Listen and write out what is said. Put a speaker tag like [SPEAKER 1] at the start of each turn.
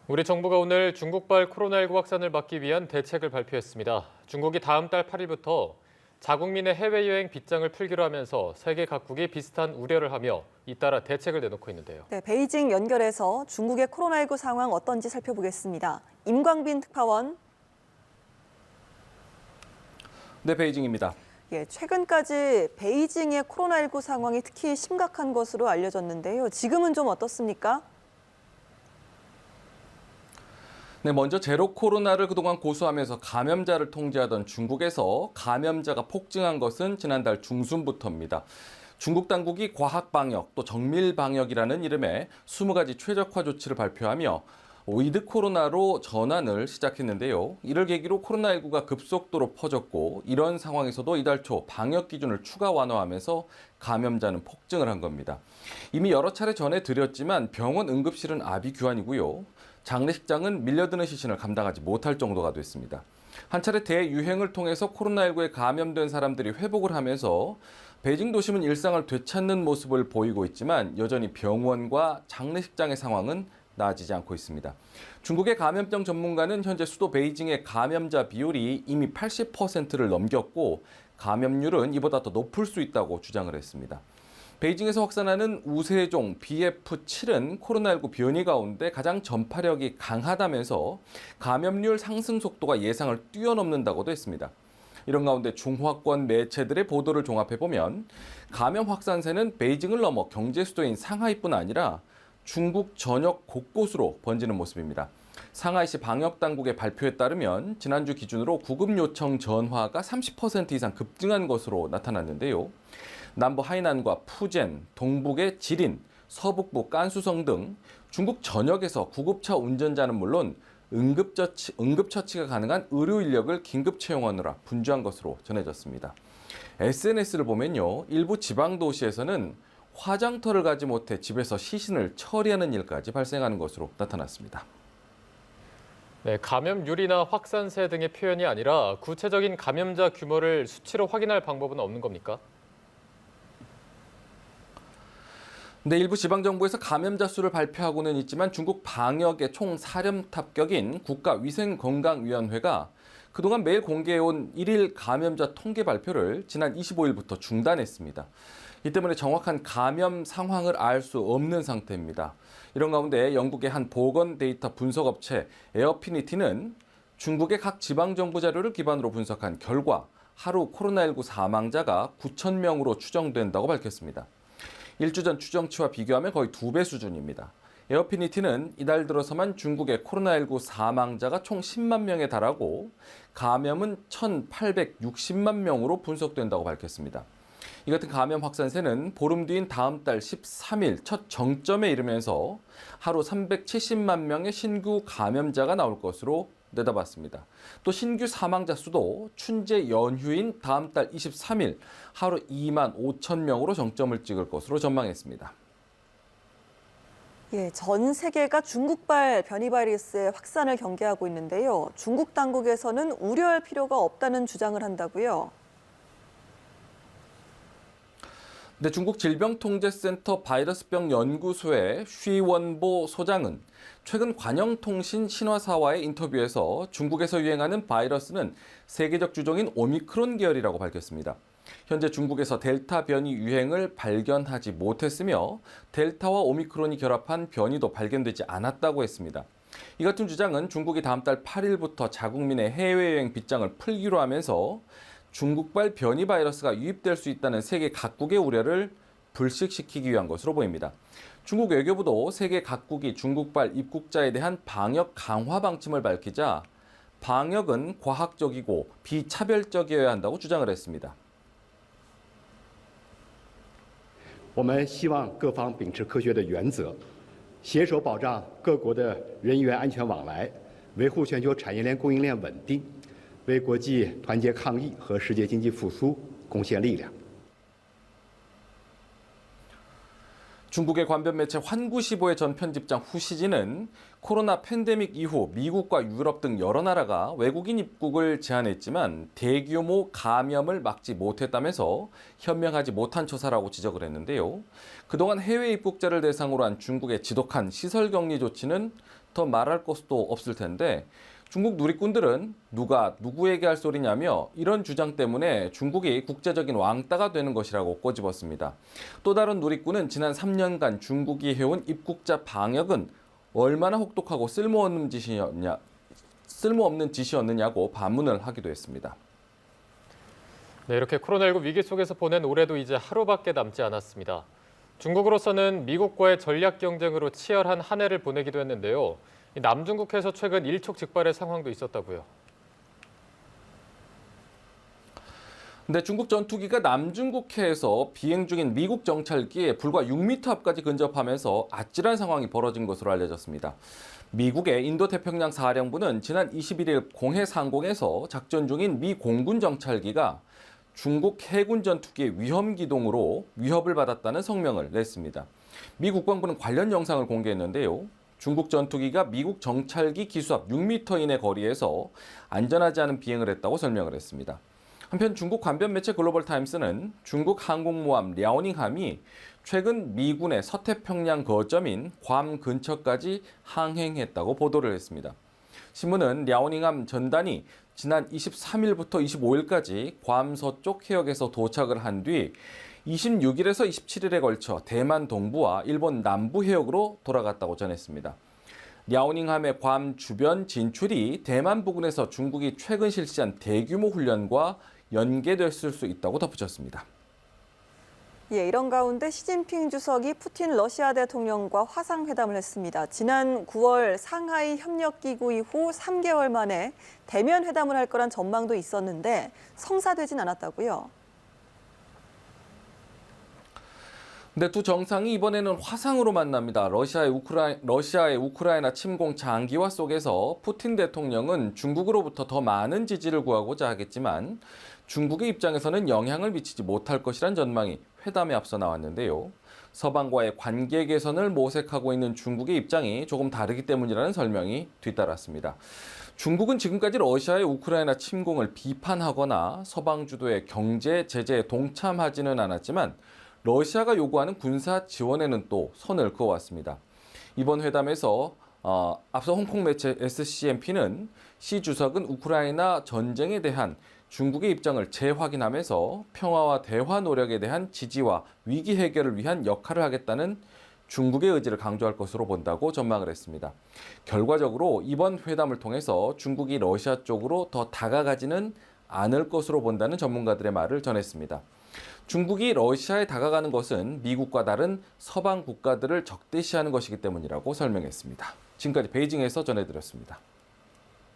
[SPEAKER 1] 우리 정부가 오늘 중국발 코로나19 확산을 막기 위한 대책을 발표했습니다. 중국이 다음 달 8일부터 자국민의 해외여행 빗장을 풀기로 하면서 세계 각국이 비슷한 우려를 하며 잇따라 대책을 내놓고 있는데요.
[SPEAKER 2] 네, 베이징 연결해서 중국의 코로나19 상황 어떤지 살펴보겠습니다. 임광빈 특파원.
[SPEAKER 3] 네, 베이징입니다.
[SPEAKER 2] 예, 최근까지 베이징의 코로나19 상황이 특히 심각한 것으로 알려졌는데요. 지금은 좀 어떻습니까?
[SPEAKER 3] 네, 먼저 제로 코로나를 그동안 고수하면서 감염자를 통제하던 중국에서 감염자가 폭증한 것은 지난달 중순부터입니다. 중국 당국이 과학 방역 또 정밀 방역이라는 이름의 20가지 최적화 조치를 발표하며 위드 코로나로 전환을 시작했는데요. 이를 계기로 코로나19가 급속도로 퍼졌고 이런 상황에서도 이달 초 방역 기준을 추가 완화하면서 감염자는 폭증을 한 겁니다. 이미 여러 차례 전해드렸지만 병원 응급실은 아비규환이고요. 장례식장은 밀려드는 시신을 감당하지 못할 정도가 됐습니다. 한 차례 대유행을 통해서 코로나19에 감염된 사람들이 회복을 하면서 베이징 도심은 일상을 되찾는 모습을 보이고 있지만 여전히 병원과 장례식장의 상황은 나아지지 않고 있습니다. 중국의 감염병 전문가는 현재 수도 베이징의 감염자 비율이 이미 80%를 넘겼고 감염률은 이보다 더 높을 수 있다고 주장을 했습니다. 베이징에서 확산하는 우세종 BF7은 코로나19 변이 가운데 가장 전파력이 강하다면서 감염률 상승 속도가 예상을 뛰어넘는다고도 했습니다. 이런 가운데 중화권 매체들의 보도를 종합해보면 감염 확산세는 베이징을 넘어 경제 수도인 상하이뿐 아니라 중국 전역 곳곳으로 번지는 모습입니다. 상하이시 방역당국의 발표에 따르면 지난주 기준으로 구급 요청 전화가 30% 이상 급증한 것으로 나타났는데요. 남부 하이난과 푸젠, 동북의 지린, 서북부 깐수성 등 중국 전역에서 구급차 운전자는 물론 응급처치가 가능한 의료 인력을 긴급 채용하느라 분주한 것으로 전해졌습니다. SNS를 보면요, 일부 지방 도시에서는 화장터를 가지 못해 집에서 시신을 처리하는 일까지 발생하는 것으로 나타났습니다.
[SPEAKER 1] 네, 감염률이나 확산세 등의 표현이 아니라 구체적인 감염자 규모를 수치로 확인할 방법은 없는 겁니까?
[SPEAKER 3] 네, 일부 지방정부에서 감염자 수를 발표하고는 있지만 중국 방역의 총사령탑격인 국가위생건강위원회가 그동안 매일 공개해온 1일 감염자 통계 발표를 지난 25일부터 중단했습니다. 이 때문에 정확한 감염 상황을 알 수 없는 상태입니다. 이런 가운데 영국의 한 보건 데이터 분석업체 에어피니티는 중국의 각 지방정부 자료를 기반으로 분석한 결과 하루 코로나19 사망자가 9천 명으로 추정된다고 밝혔습니다. 일주 전 추정치와 비교하면 거의 2배 수준입니다. 에어피니티는 이달 들어서만 중국의 코로나19 사망자가 총 10만 명에 달하고 감염은 1,860만 명으로 분석된다고 밝혔습니다. 이 같은 감염 확산세는 보름 뒤인 다음 달 13일 첫 정점에 이르면서 하루 370만 명의 신규 감염자가 나올 것으로 내다봤습니다. 또 신규 사망자 수도 춘제 연휴인 다음 달 23일 하루 2만 5천 명으로 정점을 찍을 것으로 전망했습니다.
[SPEAKER 2] 예, 전 세계가 중국발 변이 바이러스의 확산을 경계하고 있는데요. 중국 당국에서는 우려할 필요가 없다는 주장을 한다고요.
[SPEAKER 3] 네, 중국 질병통제센터 바이러스병 연구소의 쉬원보 소장은 최근 관영통신 신화사와의 인터뷰에서 중국에서 유행하는 바이러스는 세계적 주종인 오미크론 계열이라고 밝혔습니다. 현재 중국에서 델타 변이 유행을 발견하지 못했으며 델타와 오미크론이 결합한 변이도 발견되지 않았다고 했습니다. 이 같은 주장은 중국이 다음 달 8일부터 자국민의 해외여행 빗장을 풀기로 하면서 중국발 변이 바이러스가 유입될 수 있다는 세계 각국의 우려를 불식시키기 위한 것으로 보입니다. 중국 외교부도 세계 각국이 중국발 입국자에 대한 방역 강화 방침을 밝히자 방역은 과학적이고 비차별적이어야 한다고 주장을 했습니다.
[SPEAKER 4] 我们希望各方秉持科学的原则，携手保障各国的人员安全往来，维护全球产业链供应链稳定，为国际团结抗疫和世界经济复苏贡献力量。
[SPEAKER 3] 중국의 관변 매체 환구시보의 전 편집장 후시진은 코로나 팬데믹 이후 미국과 유럽 등 여러 나라가 외국인 입국을 제한했지만 대규모 감염을 막지 못했다면서 현명하지 못한 처사라고 지적을 했는데요. 그동안 해외 입국자를 대상으로 한 중국의 지독한 시설격리 조치는 더 말할 것도 없을 텐데 중국 누리꾼들은 누가 누구에게 할 소리냐며 이런 주장 때문에 중국이 국제적인 왕따가 되는 것이라고 꼬집었습니다. 또 다른 누리꾼은 지난 3년간 중국이 해온 입국자 방역은 얼마나 혹독하고 쓸모없는 짓이었느냐고 반문을 하기도 했습니다.
[SPEAKER 1] 네, 이렇게 코로나19 위기 속에서 보낸 올해도 이제 하루밖에 남지 않았습니다. 중국으로서는 미국과의 전략 경쟁으로 치열한 한 해를 보내기도 했는데요. 남중국해에서 최근 일촉즉발의 상황도 있었다고요.
[SPEAKER 3] 근데 중국 전투기가 남중국해에서 비행 중인 미국 정찰기에 불과 6m 앞까지 근접하면서 아찔한 상황이 벌어진 것으로 알려졌습니다. 미국의 인도태평양 사령부는 지난 21일 공해 상공에서 작전 중인 미 공군 정찰기가 중국 해군 전투기의 위험 기동으로 위협을 받았다는 성명을 냈습니다. 미 국방부는 관련 영상을 공개했는데요. 중국 전투기가 미국 정찰기 기수 앞 6m 이내 거리에서 안전하지 않은 비행을 했다고 설명을 했습니다. 한편 중국 관변 매체 글로벌타임스는 중국 항공모함 랴오닝함이 최근 미군의 서태평양 거점인 괌 근처까지 항행했다고 보도를 했습니다. 신문은 랴오닝함 전단이 지난 23일부터 25일까지 괌 서쪽 해역에서 도착을 한 뒤 26일에서 27일에 걸쳐 대만 동부와 일본 남부 해역으로 돌아갔다고 전했습니다. 랴오닝함의 괌 주변 진출이 대만 부근에서 중국이 최근 실시한 대규모 훈련과 연계됐을 수 있다고 덧붙였습니다.
[SPEAKER 2] 예, 이런 가운데 시진핑 주석이 푸틴 러시아 대통령과 화상회담을 했습니다. 지난 9월 상하이 협력기구 이후 3개월 만에 대면 회담을 할 거란 전망도 있었는데 성사되진 않았다고요.
[SPEAKER 3] 근데 두 정상이 이번에는 화상으로 만납니다. 러시아의 우크라이나 침공 장기화 속에서 푸틴 대통령은 중국으로부터 더 많은 지지를 구하고자 하겠지만 중국의 입장에서는 영향을 미치지 못할 것이란 전망이 회담에 앞서 나왔는데요. 서방과의 관계 개선을 모색하고 있는 중국의 입장이 조금 다르기 때문이라는 설명이 뒤따랐습니다. 중국은 지금까지 러시아의 우크라이나 침공을 비판하거나 서방 주도의 경제 제재에 동참하지는 않았지만 러시아가 요구하는 군사 지원에는 또 선을 그어왔습니다. 이번 회담에서 앞서 홍콩 매체 SCMP는 시 주석은 우크라이나 전쟁에 대한 중국의 입장을 재확인하면서 평화와 대화 노력에 대한 지지와 위기 해결을 위한 역할을 하겠다는 중국의 의지를 강조할 것으로 본다고 전망을 했습니다. 결과적으로 이번 회담을 통해서 중국이 러시아 쪽으로 더 다가가지는 않을 것으로 본다는 전문가들의 말을 전했습니다. 중국이 러시아에 다가가는 것은 미국과 다른 서방 국가들을 적대시하는 것이기 때문이라고 설명했습니다. 지금까지 베이징에서 전해드렸습니다.